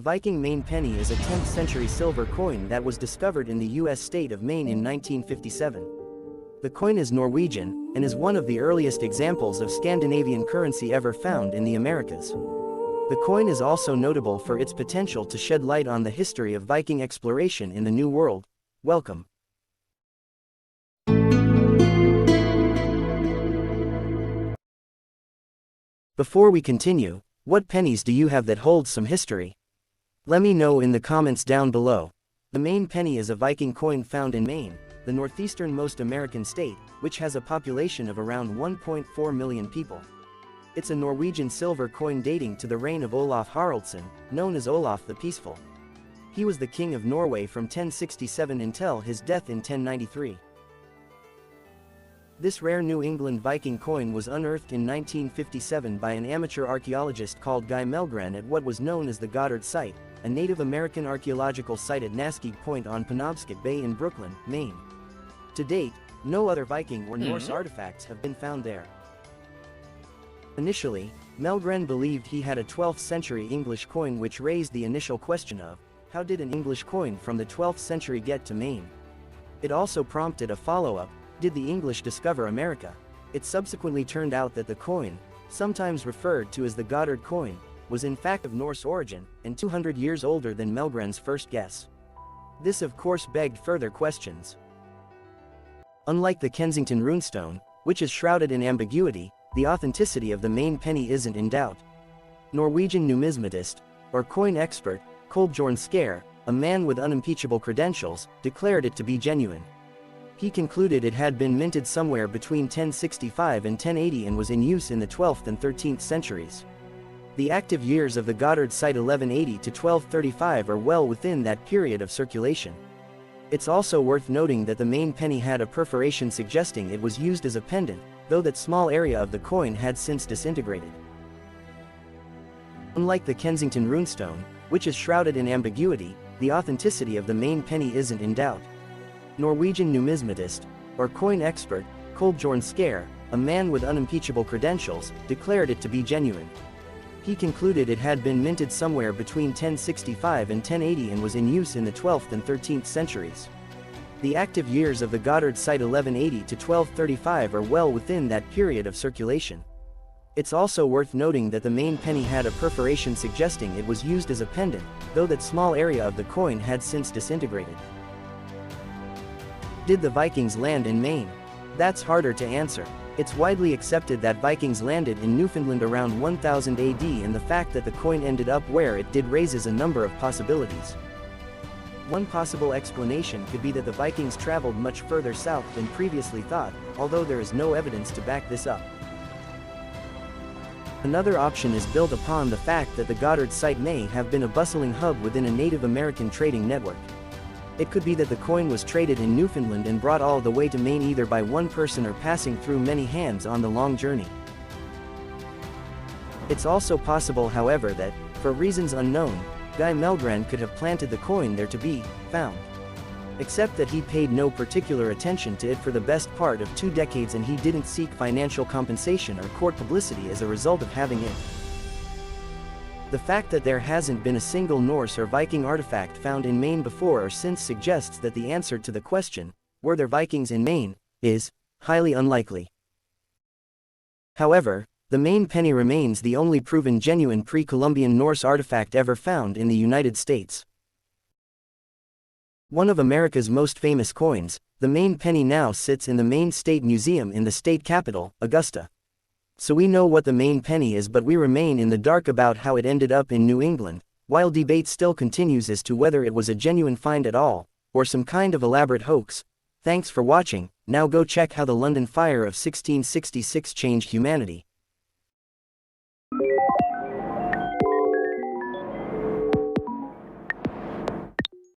Viking Maine Penny is a 10th century silver coin that was discovered in the U.S. state of Maine in 1957. The coin is Norwegian, and is one of the earliest examples of Scandinavian currency ever found in the Americas. The coin is also notable for its potential to shed light on the history of Viking exploration in the New World. Welcome. Before we continue, what pennies do you have that holds some history? Let me know in the comments down below. The Maine Penny is a Viking coin found in Maine, the northeasternmost American state, which has a population of around 1.4 million people. It's a Norwegian silver coin dating to the reign of Olaf Haraldsson, known as Olaf the Peaceful. He was the king of Norway from 1067 until his death in 1093. This rare New England Viking coin was unearthed in 1957 by an amateur archaeologist called Guy Melgren at what was known as the Goddard site, a Native American archaeological site at Naskeag Point on Penobscot Bay in Brooklyn, Maine. To date, no other Viking or Norse artifacts have been found there. Initially, Melgren believed he had a 12th century English coin, which raised the initial question of, how did an English coin from the 12th century get to Maine? It also prompted a follow-up, did the English discover America? It subsequently turned out that the coin, sometimes referred to as the Goddard coin, was in fact of Norse origin, and 200 years older than Melgren's first guess. This of course begged further questions. Unlike the Kensington runestone, which is shrouded in ambiguity, the authenticity of the Maine Penny isn't in doubt. Norwegian numismatist, or coin expert, Kolbjørn Skaare, a man with unimpeachable credentials, declared it to be genuine. He concluded it had been minted somewhere between 1065 and 1080 and was in use in the 12th and 13th centuries. The active years of the Goddard site 1180 to 1235 are well within that period of circulation. It's also worth noting that the Maine Penny had a perforation suggesting it was used as a pendant, though that small area of the coin had since disintegrated. Unlike the Kensington runestone, which is shrouded in ambiguity, the authenticity of the Maine Penny isn't in doubt. Norwegian numismatist, or coin expert, Kolbjørn Skaare, a man with unimpeachable credentials, declared it to be genuine. He concluded it had been minted somewhere between 1065 and 1080 and was in use in the 12th and 13th centuries. The active years of the Goddard site 1180 to 1235 are well within that period of circulation. It's also worth noting that the Maine Penny had a perforation suggesting it was used as a pendant, though that small area of the coin had since disintegrated. Did the Vikings land in Maine? That's harder to answer. It's widely accepted that Vikings landed in Newfoundland around 1000 AD, and the fact that the coin ended up where it did raises a number of possibilities. One possible explanation could be that the Vikings traveled much further south than previously thought, although there is no evidence to back this up. Another option is built upon the fact that the Goddard site may have been a bustling hub within a Native American trading network. It could be that the coin was traded in Newfoundland and brought all the way to Maine either by one person or passing through many hands on the long journey. It's also possible, however, that, for reasons unknown, Guy Melgren could have planted the coin there to be found. Except that he paid no particular attention to it for the best part of 2 decades, and he didn't seek financial compensation or court publicity as a result of having it. The fact that there hasn't been a single Norse or Viking artifact found in Maine before or since suggests that the answer to the question, were there Vikings in Maine, is highly unlikely. However, the Maine Penny remains the only proven genuine pre-Columbian Norse artifact ever found in the United States. One of America's most famous coins, the Maine Penny now sits in the Maine State Museum in the state capital, Augusta. So we know what the Maine Penny is, but we remain in the dark about how it ended up in New England, while debate still continues as to whether it was a genuine find at all, or some kind of elaborate hoax. Thanks for watching. Now go check how the London Fire of 1666 changed humanity.